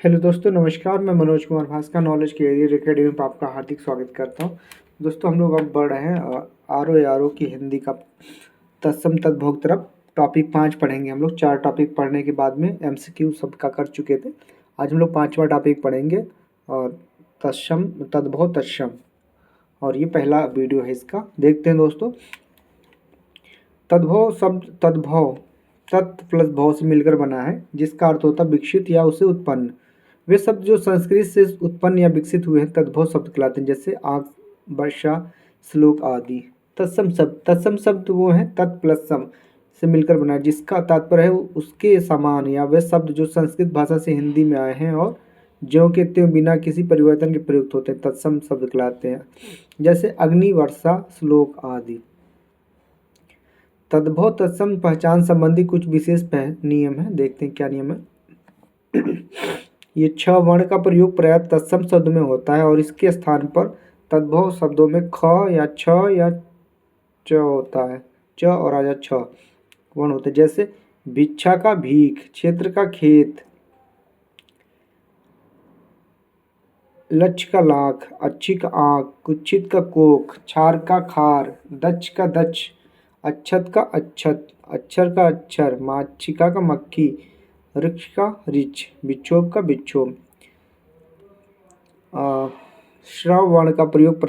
Hello दोस्तों, नमस्कार। मैं मनोज कुमार भास्कर नॉलेज के एरियर अकेडमी में आपका हार्दिक स्वागत करता हूं। दोस्तों, हम लोग अब बढ़ रहे हैं आर ओ की हिंदी का तत्सम तद्भव तरफ। टॉपिक 5 पढ़ेंगे। हम लोग 4 टॉपिक पढ़ने के बाद में एमसीक्यू सबका कर चुके थे। आज हम लोग 5वां टॉपिक पढ़ेंगे और तत्सम तद्भव तत्सम, और ये पहला वीडियो है इसका। देखते हैं दोस्तों। तद्भव शब्द तद्भव तत् प्लस भव से मिलकर बना है, जिसका अर्थ होता है विकसित या उसे उत्पन्न। वे शब्द जो संस्कृत से उत्पन्न या विकसित हुए हैं तद्भव शब्द कहलाते हैं, जैसे आग, वर्षा, श्लोक आदि। तत्सम शब्द वो हैं तत् प्लस सम से मिलकर बना है, जिसका तात्पर्य है उसके समान, या वे शब्द जो संस्कृत भाषा से हिंदी में आए हैं और ज्यों के त्यों बिना किसी परिवर्तन के प्रयुक्त होते हैं, तत्सम शब्द कहलाते हैं। जैसे अग्नि, वर्षा, श्लोक आदि। तद्भव तत्सम पहचान संबंधी कुछ विशेष नियम है। देखते हैं क्या नियम है। ये 6 वर्ण का प्रयोग प्रायः तत्सम शब्द में होता है, और इसके स्थान पर तद्भव शब्दों में ख या छ या च होता है। च और आजा छ वर्ण होते हैं। जैसे भिक्षा का भीख, क्षेत्र का खेत, लक्ष्य का लाख, अच्छी का आँख, कुच्छित का कोख, क्षार का खार, दक्ष का दक्ष, अच्छत का अच्छत, अक्षर का अक्षर, माक्षिका का मक्खी, वृक्ष का ऋक्ष, विक्षोभ का विक्षोभ। श्रव वर्ण का प्रयोग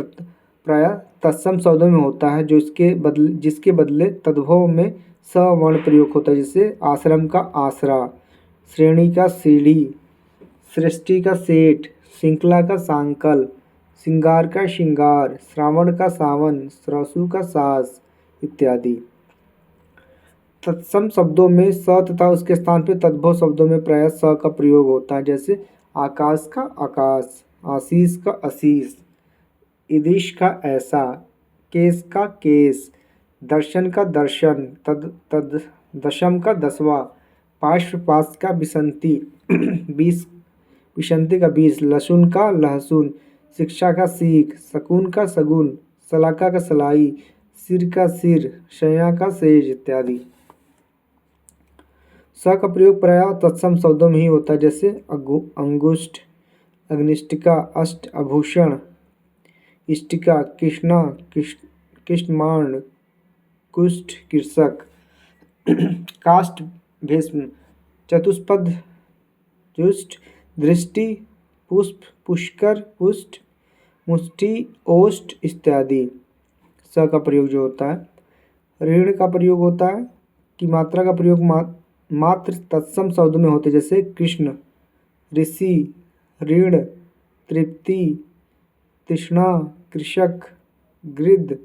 प्रायः तत्सम शब्दों में होता है, जिसके बदले तद्भव में स वर्ण प्रयोग होता है। जैसे आश्रम का आसरा, श्रेणी का सीढ़ी, सृष्टि का सेठ, श्रृंखला का सांकल, श्रृंगार का श्रृंगार, श्रावण का सावन, सरसू का सास इत्यादि। तत्सम शब्दों में स तथा उसके स्थान पर तद्भव शब्दों में प्रायः स का प्रयोग होता है। जैसे आकाश का आकाश, आशीष का आशीष, ईदिश का ऐसा, केस का केस, दर्शन का दर्शन, तद दशम का दसवां, पार्श्वपास का बिसंती, बीस विसंती का 20, लहसुन का लहसुन, शिक्षा का सीख, शकुन का शगुन, सलाका का सलाई, सिर का सिर, शया का सेज इत्यादि। स का प्रयोग प्रायः तत्सम शब्दों में ही होता है। जैसे अंगुष्ठ, अग्निष्टिका, अष्ट आभूषण, इष्टिका, कृष्णा, कृष्णमाण, कुष्ठ, कृषक, काष्ठ, भीष्म, चतुष्पद, जुष्ट, दृष्टि, पुष्प, पुष्कर, पुष्ट, मुष्टि, ओष्ठ इत्यादि। स का प्रयोग जो होता है। ऋण का प्रयोग होता है कि मात्रा का प्रयोग मात्र तत्सम शब्दों में होते, जैसे कृष्ण, ऋषि, ऋण, तृप्ति, तृष्णा, कृषक, गृध,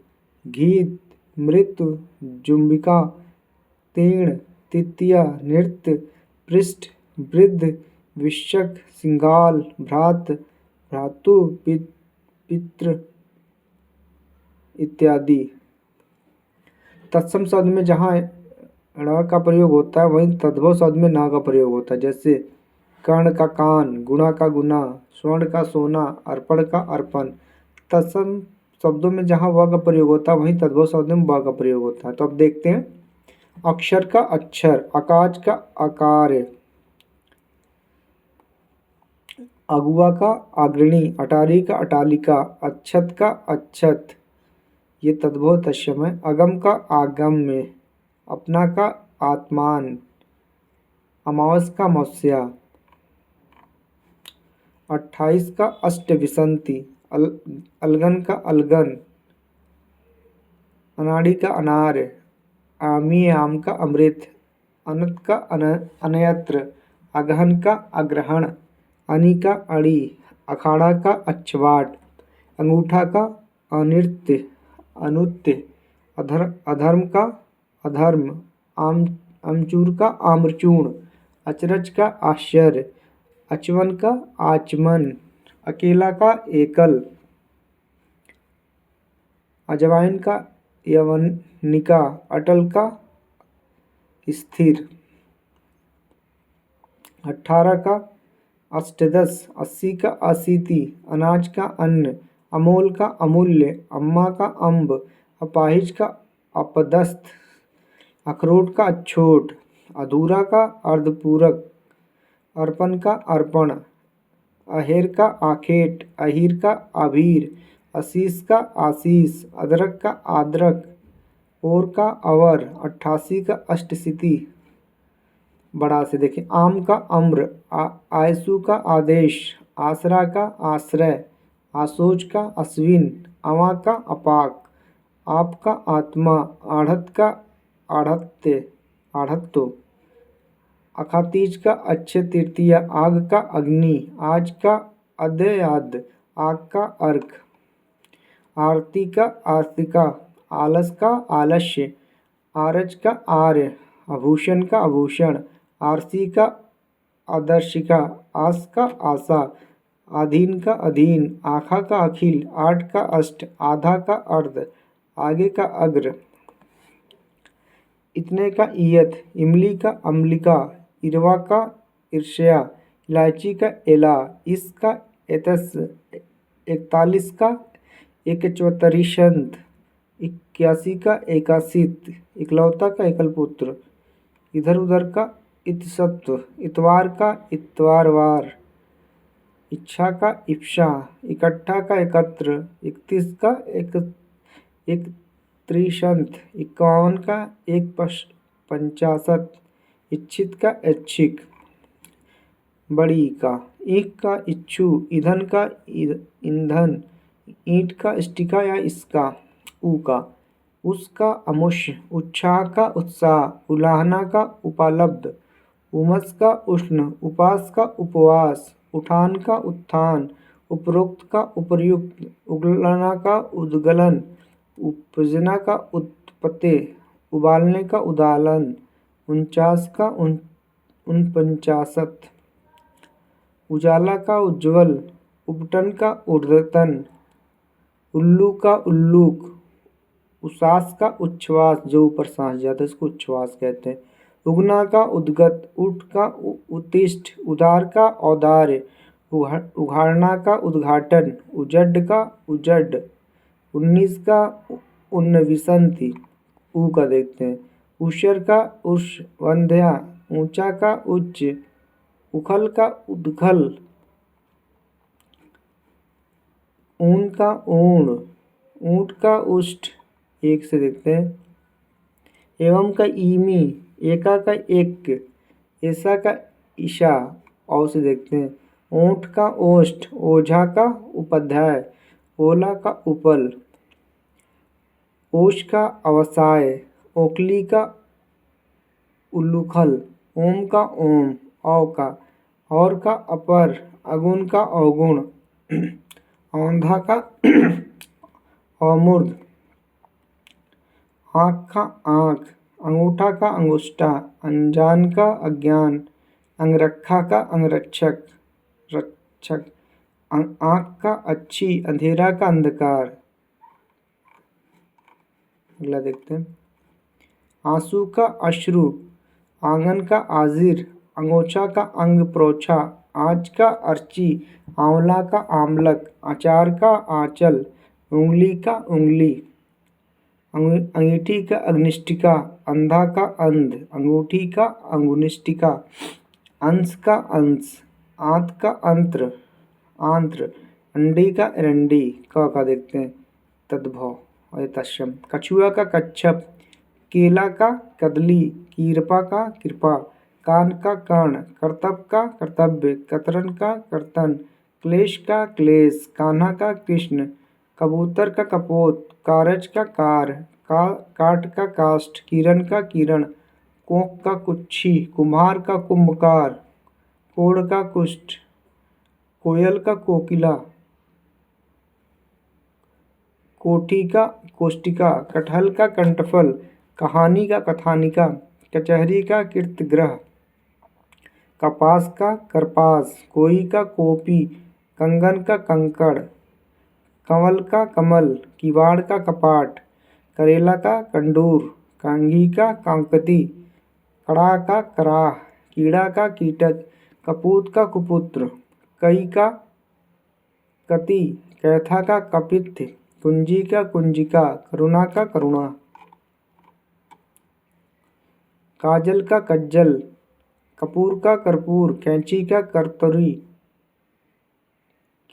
गीत, मृत्यु, जुम्बिका, तीर्ण, तृतीया, नृत्य, पृष्ठ, वृद्ध, विशक, सिंगाल, भ्रात, भ्रातु, पितृ इत्यादि। तत्सम शब्द में जहाँ ण का प्रयोग होता है, वहीं तद्भव शब्द में न का प्रयोग होता है। जैसे कर्ण का कान, गुणा का गुना, स्वर्ण का सोना, अर्पण का अर्पण। तत्सम शब्दों में जहाँ व का प्रयोग होता है, वहीं तद्भव शब्द में ब का प्रयोग होता है। तो अब देखते हैं। अक्षर का अक्षर, आकाश का आकार, अगुआ का अग्रणी, अटारी का अटालिका, अच्छत का अच्छत, ये तद्भव तत्सम है। अगम का आगम्य, अपना का आत्मान, अमावस का अमावस्या, 28 का अष्टविंशति, अलगन का अलगन, अनाड़ी का अनार, आमी आम का अमृत, अनंत का अनयत्र, अगहन का अग्रहण, अनि का अड़ी, अखाड़ा का अक्षवाट, अंगूठा का अनृत्य अनुत्य, अधर्म का अधर्म, आमचूर का आम्रचूर्ण, अचरज का आश्चर्य, अचवन का आचमन, अकेला का एकल, अजवाइन का यवनिका, अटल का स्थिर, 18 का अष्टदश, 80 का अशीति, अनाज का अन्न, अमोल का अमूल्य, अम्मा का अम्ब, अपाहिज का अपदस्थ, अखरोट का अछोट, अधूरा का अर्धपूरक, अर्पण का अर्पण, अहेर का आखेट, अहीर का अभीर, असीस का आशीष, अदरक का आद्रक, और का अवर, 88 का अष्टसिद्धि। बड़ा से देखें, आम का अम्र, आयसु का आदेश, आसरा का आश्रय, आसोज का अश्विन, अवा का अपाक, आप का आत्मा, आढ़त का आढ़त्य आढ़त्तो, अखातीज का अच्छे तृतीया, आग का अग्नि, आज का अद्ययाद, आग का अर्क, आरती का आर्तिका, आलस का आलस्य, आरज का आर्य, आभूषण का आभूषण, आरसी का आदर्शिका, आस का आशा, अधीन का अधीन, आखा का अखिल, आठ का अष्ट, आधा का अर्ध, आगे का अग्र, इतने का ईयत, इमली का अम्लिका, इरवा का ईर्ष्या, इलायची का एला, इसका एतस, 41 का एकचौतरिशंत, 81 का एकासित, इकलौता का एकलपुत्र, इधर उधर का इतसत्व, इतवार का इतवारवार, इच्छा का इप्सा, इकट्ठा का एकत्र, 31 का एक त्रिशंत, 51 का एक पंचाशत, इच्छित का ऐच्छिक, बड़ी का, ईख का इच्छु, ईंधन का ईंधन, ईंट का स्टिका या इसका, ऊ का, उसका अमुष्य, उत्साह का उत्साह, उलाहना का उपालब्ध, उमस का उष्ण, उपास का उपवास, उठान का उत्थान, उपरोक्त का उपर्युक्त, उगलना का उद्गलन, उपजना का उत्पत्ति, उबालने का उदालन, 49 का 49, उजाला का उज्ज्वल, उपटन का ऊर्ध्वतन, उल्लू का उल्लूक, उसास का उच्छ्वास, जो ऊपर सांस जाता है इसको उच्छ्वास कहते हैं, उगना का उद्गत, उठ का उत्तिष्ठ, उदार का औदार्य, उघाड़ना का उद्घाटन, उजड्ड का उजड्ड, 19 का उन्नविसंति, ऊ का देखते हैं, ऊषर का उष, वंध्या, ऊंचा का उच्च, उखल का उद्खल, ऊन का ऊण, ऊंट का उष्ट, एक से देखते हैं, एवं का ईमी, एका का एक, ऐसा का ईशा, औ से देखते हैं, ऊंट का ओष्ठ, ओझा का उपाध्याय, ओला का उपल, ओश का अवसाय, ओखली का उल्लूखल, ओम का ओम, औ का, और का अपर, अगुण का अवगुण, औंधा का अमूर्ध, आँख का आँख, अंगूठा का अंगुष्ठा, अनजान का अज्ञान, अंगरखा का अंगरक्षक रक्षक, आँख का अच्छी, अंधेरा का अंधकार। अगला देखते हैं, आंसू का अश्रु, आंगन का आजिर, अंगोछा का अंग प्रोछा, आँच का अर्ची, आंवला का आमलक, अचार का आंचल, उंगली का उंगली, अंगीठी का अग्निष्टिका, अंधा का अंध, अंगूठी का अंगुनिष्टिका, अंश का अंश, आंत का अंत्र आंत्र, अंडी का एरंडी, का देखते हैं, तद्भव और तत्सम, कछुआ का कच्छप, केला का कदली, कीरपा का कृपा, कान का कर्ण, कर्तव्य का कर्तव्य, कतरन का कर्तन, क्लेश का क्लेश, कान्हा का कृष्ण, कबूतर का कपोत, कारज का कार, काट का काष्ठ, किरण का किरण, कोक का कुच्छी, कुम्हार का कुंभकार, कोड़ का कुष्ठ, कोयल का कोकिला, कोठी का कोष्टिका, कटहल का कंठफल, कहानी का कथानिका, कचहरी का कीर्तग्रह, कपास का करपास, कोई का कोपी, कंगन का कंकड़, कंवल का कमल, किवाड़ का कपाट, करेला का कंडूर, कांगी का कांकती, कड़ा का कराह, कीड़ा का कीटक, कपूत का कुपुत्र, कई का कति, कैथा का कपित्थ, कुंजी का कुंजिका, करुणा का करुणा, काजल का कज्जल, कपूर का कर्पूर, कैंची का करतरी,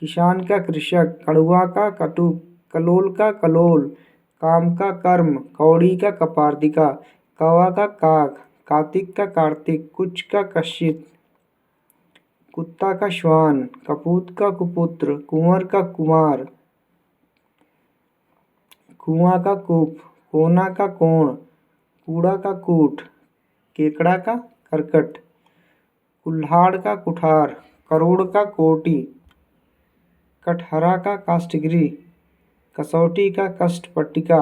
किसान का कृषक, कड़ुआ का कटुक, कलोल का कलोल, काम का कर्म, कौड़ी का कपार्दिका, कौवा का काक, कार्तिक का कार्तिक, कुच का कश्चित, कुत्ता का श्वान, कपूत का कुपुत्र, कुंवर का कुमार, कुआं का कूप, कोना का कोण, कूड़ा का कूट, केकड़ा का करकट, कुल्हाड़ का कुठार, करोड़ का कोटि, कटहरा का काष्ठगिरी, कसौटी का कष्टपट्टिका,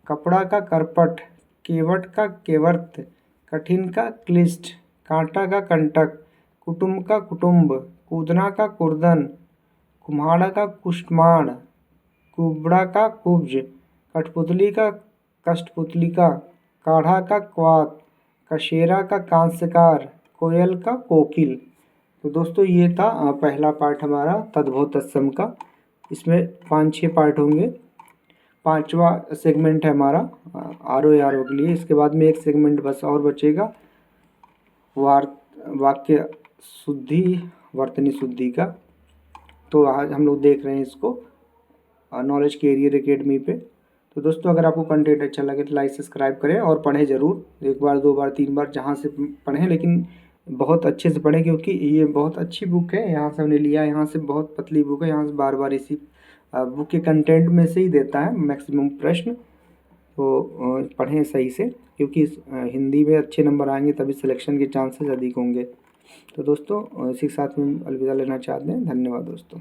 कपड़ा का करपट, केवट का केवर्त, कठिन का क्लिष्ट, कांटा का कंटक, कुटुंब का कुटुंब, कूदना का कुर्दन, कुम्हाड़ा का कुष्मांड, कुबड़ा का कुब्ज, कठपुतली का कष्टपुतलिका, काढ़ा का क्वात, कशेरा का कांस्यकार, कोयल का कोकिल। तो दोस्तों ये था पहला पार्ट हमारा तद्भव तत्सम का। इसमें 5-6 पार्ट होंगे। 5वां सेगमेंट है हमारा आर ओ के लिए। इसके बाद में एक सेगमेंट बस और बचेगा वाक्य शुद्धि, वर्तनी शुद्धि का। तो आज हम लोग देख रहे हैं इसको नॉलेज कैरियर एकेडमी पे। तो दोस्तों अगर आपको कंटेंट अच्छा लगे तो लाइक सब्सक्राइब करें और पढ़ें ज़रूर, 1 बार 2 बार 3 बार जहाँ से पढ़ें, लेकिन बहुत अच्छे से पढ़ें क्योंकि ये बहुत अच्छी बुक है। यहाँ से हमने लिया, यहाँ से बहुत पतली बुक है, यहाँ से बार बार इसी बुक के कंटेंट में से ही देता है मैक्सिमम प्रश्न। तो पढ़ें सही से क्योंकि हिंदी में अच्छे नंबर आएंगे तभी सिलेक्शन के चांसेस अधिक होंगे। तो दोस्तों इसी के साथ में अलविदा लेना चाहते हैं। धन्यवाद दोस्तों।